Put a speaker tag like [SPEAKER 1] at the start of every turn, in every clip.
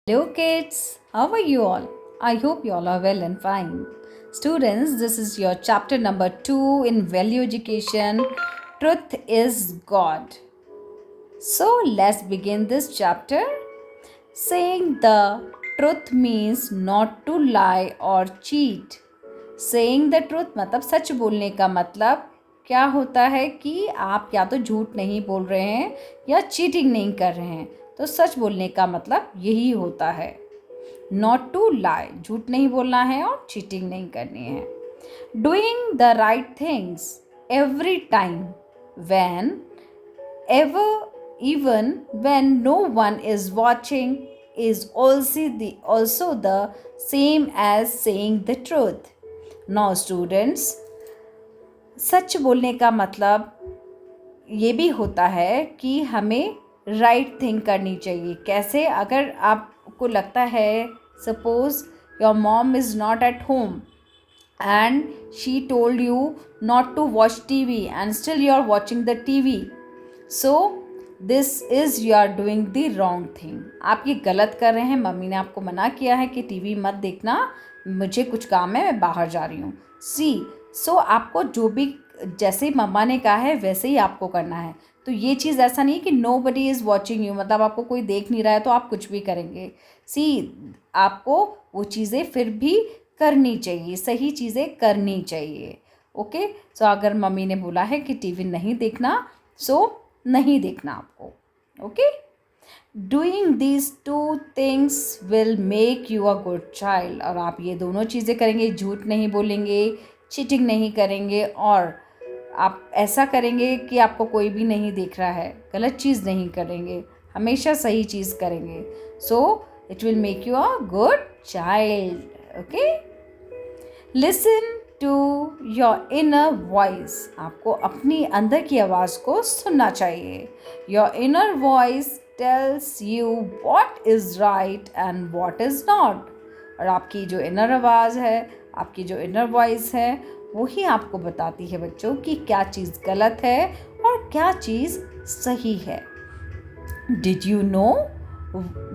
[SPEAKER 1] Hello kids, how are you all? I hope you all are well and fine. Students, this is your chapter number 2 in value education. Truth is God. So let's begin this chapter. Saying the truth means not to lie or cheat. Saying the truth मतलब सच बोलने का मतलब क्या होता है कि आप या तो झूठ नहीं बोल रहे हैं या चीटिंग नहीं कर रहे हैं। तो सच बोलने का मतलब यही होता है। नॉट टू लाई, झूठ नहीं बोलना है और चीटिंग नहीं करनी है। Doing the right things every time when ever even when no one is watching is also the same as saying the truth. Now students, सच बोलने का मतलब ये भी होता है कि हमें राइट थिंग करनी चाहिए। कैसे? अगर आपको लगता है suppose your mom is not at home and she told you not to watch TV and still you are watching the TV, so this is you are doing the wrong thing. आप ये गलत कर रहे हैं। Mummy ने आपको मना किया है कि टीवी मत देखना, मुझे कुछ काम है, मैं बाहर जा रही हूँ। सो आपको जो भी जैसे मम्मा ने कहा है वैसे ही आपको करना है। तो ये चीज़ ऐसा नहीं कि nobody is watching you, मतलब आपको कोई देख नहीं रहा है तो आप कुछ भी करेंगे। आपको वो चीज़ें फिर भी करनी चाहिए, सही चीज़ें करनी चाहिए। ओके, सो अगर मम्मी ने बोला है कि टीवी नहीं देखना, सो नहीं देखना आपको। Okay, doing these two things will make you a good child. और आप ये दोनों चीज़ें करेंगे, झूठ नहीं बोलेंगे, चीटिंग नहीं करेंगे और आप ऐसा करेंगे कि आपको कोई भी नहीं देख रहा है, गलत चीज़ नहीं करेंगे, हमेशा सही चीज़ करेंगे। So it will make you a good child. Okay, listen to your inner voice. आपको अपनी अंदर की आवाज़ को सुनना चाहिए। Your inner voice tells you what is right and what is not. और आपकी जो इनर आवाज़ है, आपकी जो इनर वॉइस है, वही आपको बताती है बच्चों कि क्या चीज़ गलत है और क्या चीज़ सही है। Did you know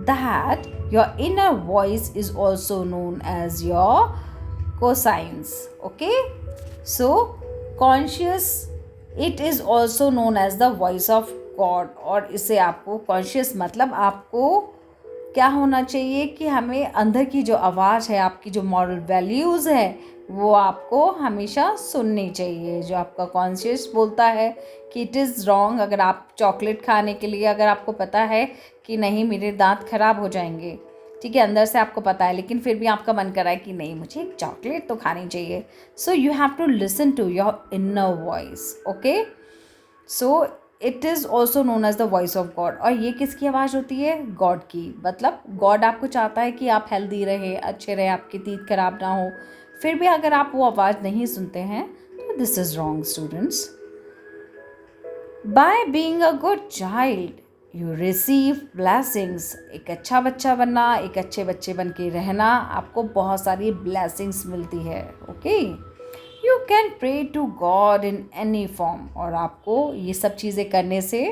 [SPEAKER 1] that your inner voice is also known as your conscience? Okay, so conscious, it is also known as the voice of God। और इसे आपको कॉन्शियस मतलब आपको क्या होना चाहिए कि हमें अंदर की जो आवाज़ है, आपकी जो मॉरल वैल्यूज़ है, वो आपको हमेशा सुननी चाहिए। जो आपका कॉन्शियस बोलता है कि इट इज़ रॉन्ग। अगर आप चॉकलेट खाने के लिए, अगर आपको पता है कि नहीं मेरे दांत खराब हो जाएंगे, ठीक है, अंदर से आपको पता है, लेकिन फिर भी आपका मन कर रहा है कि नहीं मुझे एक चॉकलेट तो खानी चाहिए। So you have to listen to your inner voice. Okay, so it is also known as the voice of God. और ये किसकी आवाज़ होती है? गॉड की। मतलब गॉड आपको चाहता है कि आप हेल्दी रहें, अच्छे रहें, आपकी टीथ खराब ना हो। फिर भी अगर आप वो आवाज़ नहीं सुनते हैं तो this is wrong students. By being a good child you receive blessings. एक अच्छा बच्चा बनना, एक अच्छे बच्चे बन के रहना, आपको बहुत सारी ब्लेसिंग्स मिलती है। Okay, you can pray to God in any form. और आपको ये सब चीज़ें करने से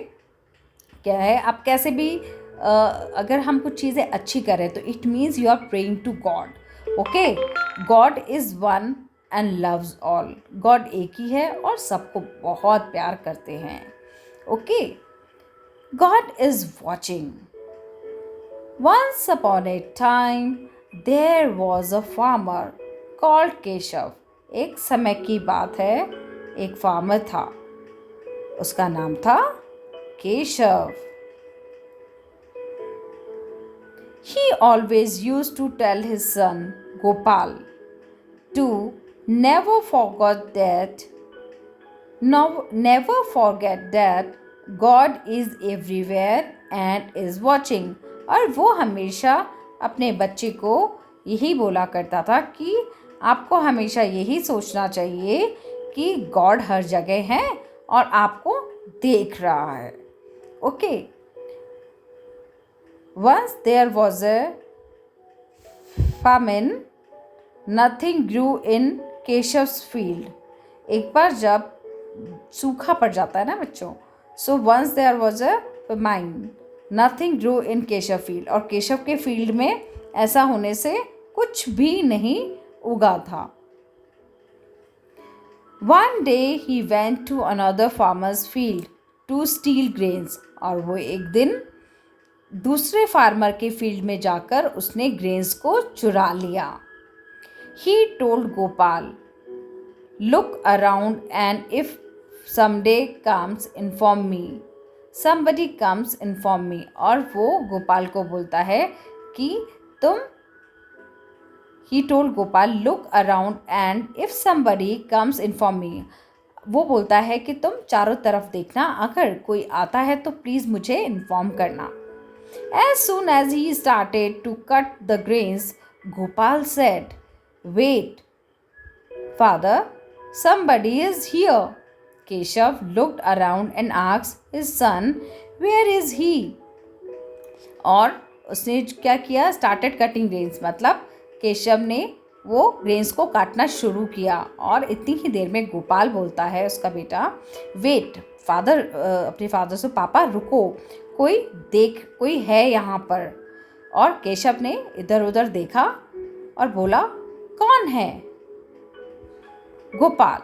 [SPEAKER 1] क्या है, आप कैसे भी अगर हम कुछ चीज़ें अच्छी करें तो it means you are praying to God. Okay, God is one and loves all. गॉड एक ही है और सबको बहुत प्यार करते हैं। Okay, God is watching. Once upon a time there was a farmer called Keshav. एक समय की बात है, एक फार्मर था, उसका नाम था Keshav. He always used to tell his son Gopal to never forget that never forget that God is everywhere and is watching। और वो हमेशा अपने बच्चे को यही बोला करता था कि आपको हमेशा यही सोचना चाहिए कि गॉड हर जगह है और आपको देख रहा है। Okay, Once there was a famine, nothing grew in Keshav's field। एक बार जब सूखा पड़ जाता है ना बच्चों, so once there was a famine, nothing grow in Keshav field, और केशव के फील्ड में ऐसा होने से कुछ भी नहीं उगा था. One day he went to another farmer's field to steal grains, और वो एक दिन दूसरे फार्मर के फील्ड में जाकर उसने ग्रेन्स को चुरा लिया. He told Gopal, look around and if someday comes inform me. Somebody comes inform me. और वो गोपाल को बोलता है कि तुम He told Gopal, look around and if somebody comes inform me. वो बोलता है कि तुम चारों तरफ देखना, अगर कोई आता है तो प्लीज़ मुझे इन्फॉर्म करना. As soon as he started to cut the grains, Gopal said, wait, father, somebody is here. Keshav looked around and asked his son, where is he? और उसने क्या किया, started cutting grains, मतलब केशव ने वो grains को काटना शुरू किया. और इतनी ही देर में गोपाल बोलता है उसका बेटा, वेट फादर, अपने फादर से, पापा रुको, कोई है यहाँ पर. और केशव ने इधर उधर देखा और बोला, कौन है? Gopal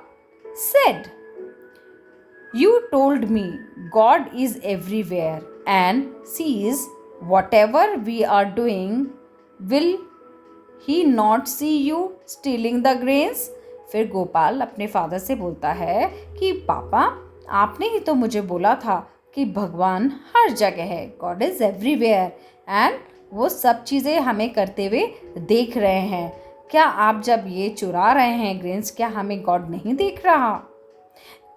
[SPEAKER 1] said, you told me God is everywhere and sees whatever we are doing. Will he not see you stealing the grains? फिर गोपाल अपने फादर से बोलता है कि पापा, आपने ही तो मुझे बोला था कि भगवान हर जगह है, गॉड इज़ एवरीवेयर, एंड वो सब चीज़ें हमें करते हुए देख रहे हैं. क्या आप जब ये चुरा रहे हैं ग्रेन्स, क्या हमें गॉड नहीं देख रहा?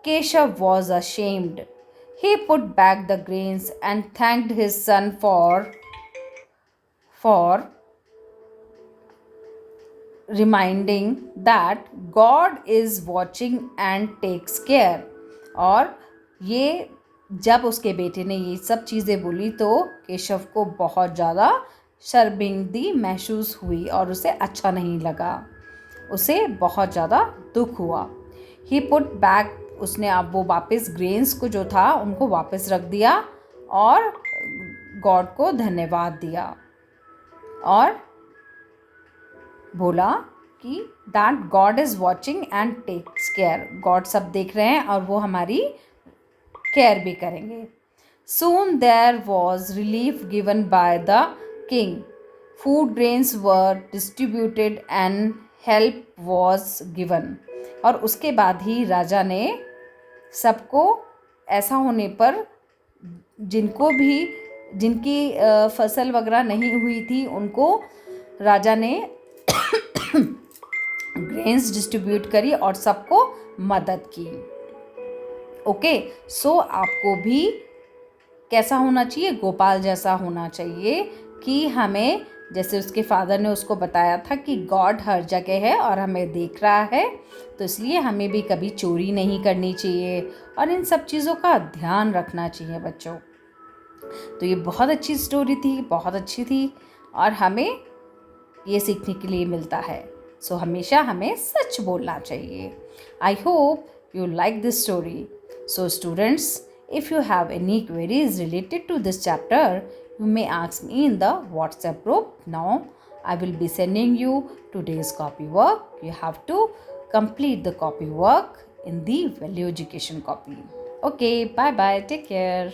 [SPEAKER 1] Keshav was ashamed. He put back the grains and thanked his son for reminding that God is watching and takes care. और ये जब उसके बेटे ने ये सब चीज़ें बोली तो केशव को बहुत ज़्यादा शर्मिंदगी महसूस हुई और उसे अच्छा नहीं लगा, उसे बहुत ज़्यादा दुख हुआ. ही पुट बैक, उसने अब वो वापस ग्रेन्स को जो था उनको वापस रख दिया और गॉड को धन्यवाद दिया और बोला कि that God is watching and takes care, गॉड सब देख रहे हैं और वो हमारी केयर भी करेंगे. Soon there was relief given by the king. Food grains were distributed and help was given. और उसके बाद ही राजा ने सबको, ऐसा होने पर जिनकी फसल वगैरह नहीं हुई थी उनको राजा ने ग्रेन्स डिस्ट्रीब्यूट करी और सबको मदद की. ओके, सो आपको भी कैसा होना चाहिए, गोपाल जैसा होना चाहिए कि हमें, जैसे उसके फादर ने उसको बताया था कि गॉड हर जगह है और हमें देख रहा है, तो इसलिए हमें भी कभी चोरी नहीं करनी चाहिए और इन सब चीज़ों का ध्यान रखना चाहिए बच्चों. तो ये बहुत अच्छी स्टोरी थी, बहुत अच्छी थी और हमें ये सीखने के लिए मिलता है. सो हमेशा हमें सच बोलना चाहिए. I hope you like this story. So students, if you have any queries related to this chapter, you may ask me in the WhatsApp group. Now I will be sending you today's copy work. You have to complete the copy work in the value education copy. Okay, bye bye, take care.